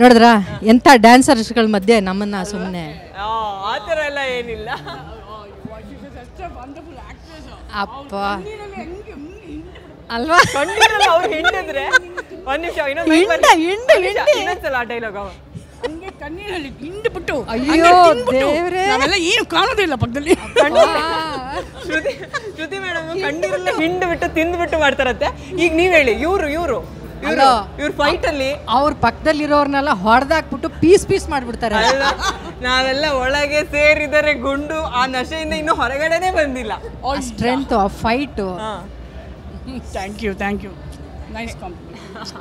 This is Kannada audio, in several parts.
ನೋಡಿದ್ರಾ ಎಂಥ ಡ್ಯಾನ್ಸರ್ಸ್ಗಳ ಮಧ್ಯೆ ನಮ್ಮನ್ನು ಸುಮ್ಮನೆ ಆ ಥರ ಎಲ್ಲ ಏನಿಲ್ಲ. ಅಪ್ಪ ಅಲ್ವಾ ಕಣ್ಣೀರಲ್ಲಿ ಅವ್ರು ಹಿಂಡಿದ್ರೆ ಒಂದು ನಿಮಿಷ ಇನ್ನೊಂದ್ಸಲ ಆ ಡೈಲಾಗ್ ಹಂಗೆ ಕಣ್ಣೀರಲ್ಲಿ ಹಿಂಡ್ಬಿಟ್ಟು ಅಯ್ಯೋ ದೇವ್ರೇ ನಾವೆಲ್ಲ ಏನು ಕಾಣೋದಿಲ್ಲ ಪಕ್ಕದಲ್ಲಿ. ಶ್ರುತಿ ಮೇಡಮ್ ಕಣ್ಣೀರಲ್ಲ ಹಿಂಡ್ಬಿಟ್ಟು ತಿಂದ್ಬಿಟ್ಟು ಮಾಡ್ತಾರತ್ತೆ. ಈಗ ನೀವ್ ಹೇಳಿ ಇವ್ರು ಫೈಟ್ ಅಲ್ಲಿ ಅವ್ರ ಪಕ್ಕದಲ್ಲಿರೋರ್ನೆಲ್ಲ ಹೊಡೆದಾಕ್ಬಿಟ್ಟು ಪೀಸ್ ಮಾಡ್ಬಿಡ್ತಾರೆ. ನಾವೆಲ್ಲ ಒಳಗೆ ಸೇರಿದರೆ ಗುಂಡು ಆ ನಶೆಯಿಂದ ಇನ್ನೂ ಹೊರಗಡೆನೆ ಬಂದಿಲ್ಲ. ಸ್ಟ್ರೆಂತ್ ಆ fight. Thank you nice compliment.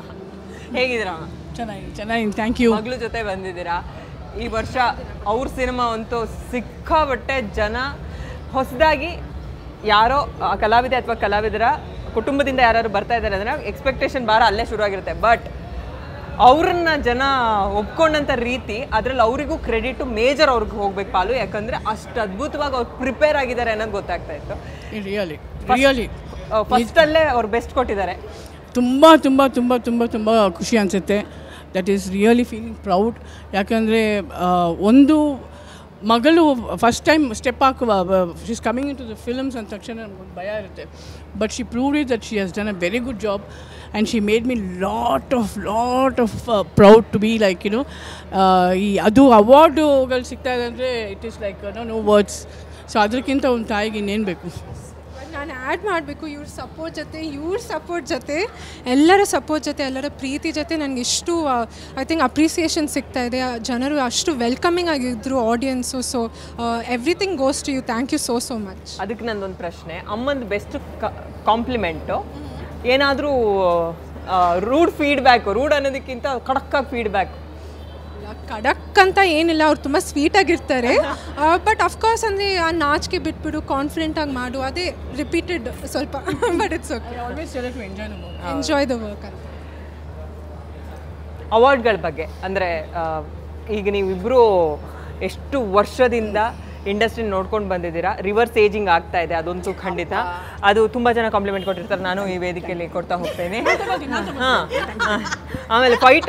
ಹೇಗಿದ್ದೀರಾ? ಚೆನ್ನಾಗಿ ಥ್ಯಾಂಕ್ ಯು. ಮಗಳ ಜೊತೆ ಬಂದಿದ್ದೀರಾ. ಈ ವರ್ಷ ಅವ್ರ ಸಿನಿಮಾ ಅಂತೂ ಸಿಕ್ಕಾಬಟ್ಟೆ ಜನ ಹೊಸದಾಗಿ ಯಾರೋ ಕಲಾವಿದೆ ಅಥವಾ ಕಲಾವಿದರ ಕುಟುಂಬದಿಂದ ಯಾರು ಬರ್ತಾ ಇದ್ದಾರೆ ಅಂದರೆ ಎಕ್ಸ್ಪೆಕ್ಟೇಷನ್ ಭಾರ ಅಲ್ಲೇ ಶುರುವಾಗಿರುತ್ತೆ. ಬಟ್ ಅವ್ರನ್ನ ಜನ ಒಪ್ಕೊಂಡಂಥ ರೀತಿ ಅದರಲ್ಲಿ ಅವರಿಗೂ ಕ್ರೆಡಿಟು ಮೇಜರ್ ಅವ್ರಿಗೆ ಹೋಗ್ಬೇಕು ಪಾಲು. ಯಾಕಂದರೆ ಅಷ್ಟು ಅದ್ಭುತವಾಗಿ ಅವ್ರು ಪ್ರಿಪೇರ್ ಆಗಿದ್ದಾರೆ ಅನ್ನೋದು ಗೊತ್ತಾಗ್ತಾ ಇತ್ತು. ರಿಯಲಿ ಫಸ್ಟಲ್ಲೇ ಅವ್ರು ಬೆಸ್ಟ್ ಕೊಟ್ಟಿದ್ದಾರೆ. ತುಂಬ ತುಂಬ ತುಂಬ ತುಂಬ ತುಂಬ ಖುಷಿ ಅನಿಸುತ್ತೆ. That is really feeling proud. ಯಾಕಂದರೆ ಒಂದು ಮಗಳು ಫಸ್ಟ್ ಟೈಮ್ ಸ್ಟೆಪ್ ಹಾಕುವ she is coming into the films ಅಂದ ತಕ್ಷಣ ನಮ್ಗೊಂದು ಭಯ ಇರುತ್ತೆ. But she proved it that she has done a very good job and she made me lot of proud to be like ಈ ಅದು ಅವಾರ್ಡುಗಳು ಸಿಗ್ತಾ ಇದೆ ಅಂದರೆ it is like no words. So ಅದಕ್ಕಿಂತ ಒಂದು ತಾಯಿಗೆ ಇನ್ನೇನು ಬೇಕು. ನಾನು ಆ್ಯಡ್ ಮಾಡಬೇಕು ಇವ್ರ ಸಪೋರ್ಟ್ ಜೊತೆ ಎಲ್ಲರ ಸಪೋರ್ಟ್ ಜೊತೆ ಎಲ್ಲರ ಪ್ರೀತಿ ಜೊತೆ ನನಗೆ ಇಷ್ಟು ಐ ಥಿಂಕ್ ಅಪ್ರಿಸಿಯೇಷನ್ ಸಿಗ್ತಾ ಇದೆ. ಜನರು ಅಷ್ಟು ವೆಲ್ಕಮಿಂಗ್ ಆಗಿದ್ರು audience. So everything goes to you. Thank you so much. ಅದಕ್ಕೆ ನಂದೊಂದು ಪ್ರಶ್ನೆ, ಅಮ್ಮಂದು ಬೆಸ್ಟ್ ಕಾಂಪ್ಲಿಮೆಂಟು ಏನಾದರೂ ರೂಡ್ ಅನ್ನೋದಕ್ಕಿಂತ ಖಡಕ್ಕಾಗಿ ಫೀಡ್ಬ್ಯಾಕ್? ಖಡಕ್ ಅಂತ ಏನಿಲ್ಲ, ಅವ್ರು ತುಂಬ ಸ್ವೀಟಾಗಿರ್ತಾರೆ. ಬಟ್ ಅಫ್ಕೋರ್ಸ್ ಅಂದರೆ ಆ ನಾಚಿಕೆ ಬಿಟ್ಬಿಡು ಕಾನ್ಫಿಡೆಂಟಾಗಿ ಮಾಡು, ಅದೇ ರಿಪೀಟೆಡ್ ಸ್ವಲ್ಪ. But it's okay, enjoy the work. ಅವಾರ್ಡ್ಗಳ ಬಗ್ಗೆ ಅಂದರೆ ಈಗ ನೀವಿಬ್ಬರು ಎಷ್ಟು ವರ್ಷದಿಂದ ಇಂಡಸ್ಟ್ರಿ ನೋಡ್ಕೊಂಡು ಬಂದಿದ್ದೀರಾ. ರಿವರ್ಸ್ ಏಜಿಂಗ್ ಆಗ್ತಾ ಇದೆ, ಅದಂತೂ ಖಂಡಿತ. ಅದು ತುಂಬ ಜನ ಕಾಂಪ್ಲಿಮೆಂಟ್ ಕೊಟ್ಟಿರ್ತಾರೆ, ನಾನು ಈ ವೇದಿಕೆಯಲ್ಲಿ ಕೊಡ್ತಾ ಹೋಗ್ತೇನೆ. ಆಮೇಲೆ ಫೈಟ್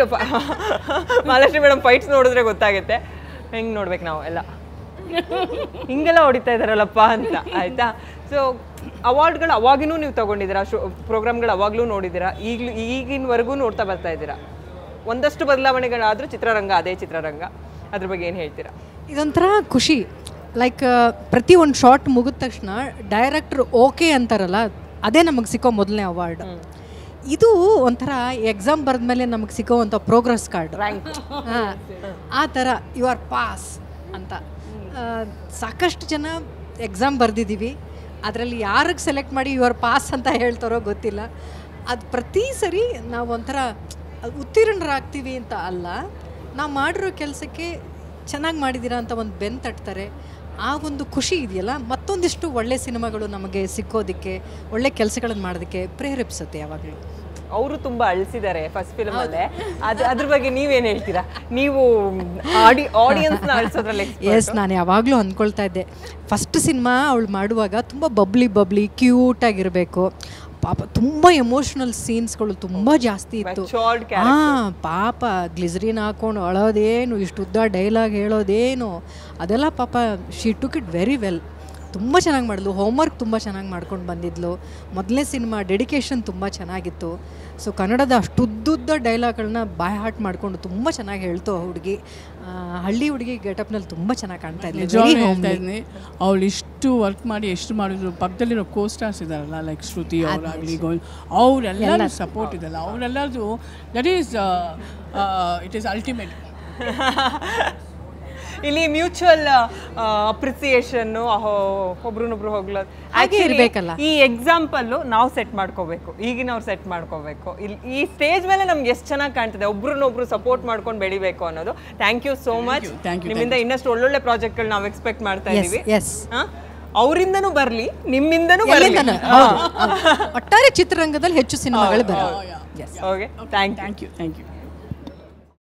ಮಹಾಲಕ್ಷ್ಮಿ ಮೇಡಮ್ ಫೈಟ್ಸ್ ನೋಡಿದ್ರೆ ಗೊತ್ತಾಗುತ್ತೆ ಹೆಂಗೆ ನೋಡ್ಬೇಕು ನಾವು ಎಲ್ಲ ಹಿಂಗೆಲ್ಲ ಹೊಡಿತಾ ಇದ್ದಾರಲ್ಲಪ್ಪ ಅಂತ. ಆಯಿತಾ? ಸೊ ಅವಾರ್ಡ್ಗಳು ಅವಾಗಿನೂ ನೀವು ತೊಗೊಂಡಿದ್ದೀರಾ, ಪ್ರೋಗ್ರಾಮ್ಗಳು ಅವಾಗಲೂ ನೋಡಿದ್ದೀರಾ, ಈಗಿನವರೆಗೂ ನೋಡ್ತಾ ಬರ್ತಾ ಇದ್ದೀರಾ. ಒಂದಷ್ಟು ಬದಲಾವಣೆಗಳಾದರೂ ಚಿತ್ರರಂಗ ಅದೇ ಚಿತ್ರರಂಗ, ಅದ್ರ ಬಗ್ಗೆ ಏನು ಹೇಳ್ತೀರಾ? ಇದೊಂಥರ ಖುಷಿ. ಲೈಕ್ ಪ್ರತಿ ಒಂದು ಶಾರ್ಟ್ ಮುಗಿದ ತಕ್ಷಣ ಡೈರೆಕ್ಟ್ರು ಓಕೆ ಅಂತಾರಲ್ಲ, ಅದೇ ನಮಗೆ ಸಿಕ್ಕೋ ಮೊದಲನೇ ಅವಾರ್ಡ್. ಇದು ಒಂಥರ ಎಕ್ಸಾಮ್ ಬರೆದ್ಮೇಲೆ ನಮಗೆ ಸಿಗೋವಂಥ ಪ್ರೋಗ್ರೆಸ್ ಕಾರ್ಡ್, ರ್ಯಾಂಕ್. ಆ ಥರ ಯು ಆರ್ ಪಾಸ್ ಅಂತ. ಸಾಕಷ್ಟು ಜನ ಎಕ್ಸಾಮ್ ಬರೆದಿದ್ದೀವಿ, ಅದರಲ್ಲಿ ಯಾರಿಗೆ ಸೆಲೆಕ್ಟ್ ಮಾಡಿ ಯು ಆರ್ ಪಾಸ್ ಅಂತ ಹೇಳ್ತಾರೋ ಗೊತ್ತಿಲ್ಲ. ಅದು ಪ್ರತಿ ಸರಿ ನಾವು ಒಂಥರ ಉತ್ತೀರ್ಣರಾಗ್ತೀವಿ ಅಂತ ಅಲ್ಲ, ನಾವು ಮಾಡಿರೋ ಕೆಲಸಕ್ಕೆ ಚೆನ್ನಾಗಿ ಮಾಡಿದ್ದೀರಾ ಅಂತ ಒಂದು ಬೆನ್ನು ತಟ್ತಾರೆ. ಆ ಒಂದು ಖುಷಿ ಇದೆಯಲ್ಲ, ಮತ್ತೊಂದಿಷ್ಟು ಒಳ್ಳೆ ಸಿನಿಮಾಗಳು ನಮಗೆ ಸಿಕ್ಕೋದಕ್ಕೆ, ಒಳ್ಳೆ ಕೆಲಸಗಳನ್ನು ಮಾಡೋದಕ್ಕೆ ಪ್ರೇರೇಪಿಸುತ್ತೆ ಯಾವಾಗಲೂ. ಅವರು ತುಂಬ ಅಳಿಸಿದ್ದಾರೆ ಫಸ್ಟ್ ಫಿಲ್ಮಲ್ಲೇ. ಅದ್ರ ಬಗ್ಗೆ ನೀವೇನು ಹೇಳ್ತೀರಾ? ನೀವು ಆಡಿಯನ್ಸ್ನ ಅಳಿಸೋದ್ರಲ್ಲಿ ಎಸ್, ನಾನು ಯಾವಾಗಲೂ ಅಂದ್ಕೊಳ್ತಾ ಇದ್ದೆ ಫಸ್ಟ್ ಸಿನಿಮಾ ಅವಳು ಮಾಡುವಾಗ ತುಂಬ ಬಬ್ಲಿ ಕ್ಯೂಟಾಗಿರಬೇಕು. ಪಾಪ ತುಂಬ ಎಮೋಷ್ನಲ್ ಸೀನ್ಸ್ಗಳು ತುಂಬ ಜಾಸ್ತಿ ಇತ್ತು. ಪಾಪ ಗ್ಲಿಸರಿನ್ ಹಾಕೊಂಡು ಅಳೋದೇನು, ಇಷ್ಟುದ್ದ ಡೈಲಾಗ್ ಹೇಳೋದೇನು, ಅದೆಲ್ಲ ಪಾಪ she took it very well. ತುಂಬ ಚೆನ್ನಾಗಿ ಮಾಡಿದ್ಲು, ಹೋಮ್ವರ್ಕ್ ತುಂಬ ಚೆನ್ನಾಗಿ ಮಾಡ್ಕೊಂಡು ಬಂದಿದ್ಲು. ಮೊದಲನೇ ಸಿನಿಮಾ ಡೆಡಿಕೇಶನ್ ತುಂಬ ಚೆನ್ನಾಗಿತ್ತು. ಸೊ ಕನ್ನಡದ ಅಷ್ಟುದ್ದುದ್ದ ಡೈಲಾಗ್ಗಳನ್ನ ಬಾಯ್ ಹಾರ್ಟ್ ಮಾಡಿಕೊಂಡು ತುಂಬ ಚೆನ್ನಾಗಿ ಹೇಳ್ತು ಹುಡುಗಿ. ಹಳ್ಳಿ ಹುಡುಗಿ ಗೆಟಪ್ನಲ್ಲಿ ತುಂಬ ಚೆನ್ನಾಗಿ ಕಾಣ್ತಾ ಇದ್ದೆ. ಅವಳು ಇಷ್ಟು ವರ್ಕ್ ಮಾಡಿ ಎಷ್ಟು ಮಾಡಿದ್ರು, ಪಕ್ಕದಲ್ಲಿರೋ ಕೋ ಸ್ಟಾರ್ಸ್ ಇದ್ದಾರಲ್ಲ, ಲೈಕ್ ಶ್ರುತಿ ಅವರಾಗಲಿ, ಅವರೆಲ್ಲರೂ ಸಪೋರ್ಟ್ ಇದಲ್ಲ, ಅವರೆಲ್ಲರದು that is it is ultimate. ಇಲ್ಲಿ ಮ್ಯೂಚುವಲ್ ಅಪ್ರಿಸಿಯೇಷನ್ನು, ಒಬ್ರನ್ನೊಬ್ರು ಹೋಗ್ಲೋದು ಇರಬೇಕಲ್ಲ. ಈ ಎಕ್ಸಾಂಪಲ್ಲು ನಾವು ಸೆಟ್ ಮಾಡ್ಕೋಬೇಕು, ಈಗಿನವ್ರು ಸೆಟ್ ಮಾಡ್ಕೋಬೇಕು. ಇಲ್ಲಿ ಈ ಸ್ಟೇಜ್ ಮೇಲೆ ನಮ್ಗೆ ಎಷ್ಟು ಚೆನ್ನಾಗಿ ಕಾಣ್ತದೆ, ಒಬ್ರನ್ನೊಬ್ರು ಸಪೋರ್ಟ್ ಮಾಡ್ಕೊಂಡು ಬೆಳಿಬೇಕು ಅನ್ನೋದು. Thank you so much. ನಿಮ್ಮಿಂದ ಇನ್ನಷ್ಟು ಒಳ್ಳೊಳ್ಳೆ ಪ್ರಾಜೆಕ್ಟ್ಗಳು ನಾವು ಎಕ್ಸ್ಪೆಕ್ಟ್ ಮಾಡ್ತಾ ಇದ್ದೀವಿ. ಅವರಿಂದನೂ ಬರಲಿ, ನಿಮ್ಮಿಂದನೂ ಬರಲಿ. ಒಟ್ಟಾರೆ ಚಿತ್ರರಂಗದಲ್ಲಿ ಹೆಚ್ಚು ಸಿನಿಮಾಗಳು ಬರಲಿ. Okay, thank you.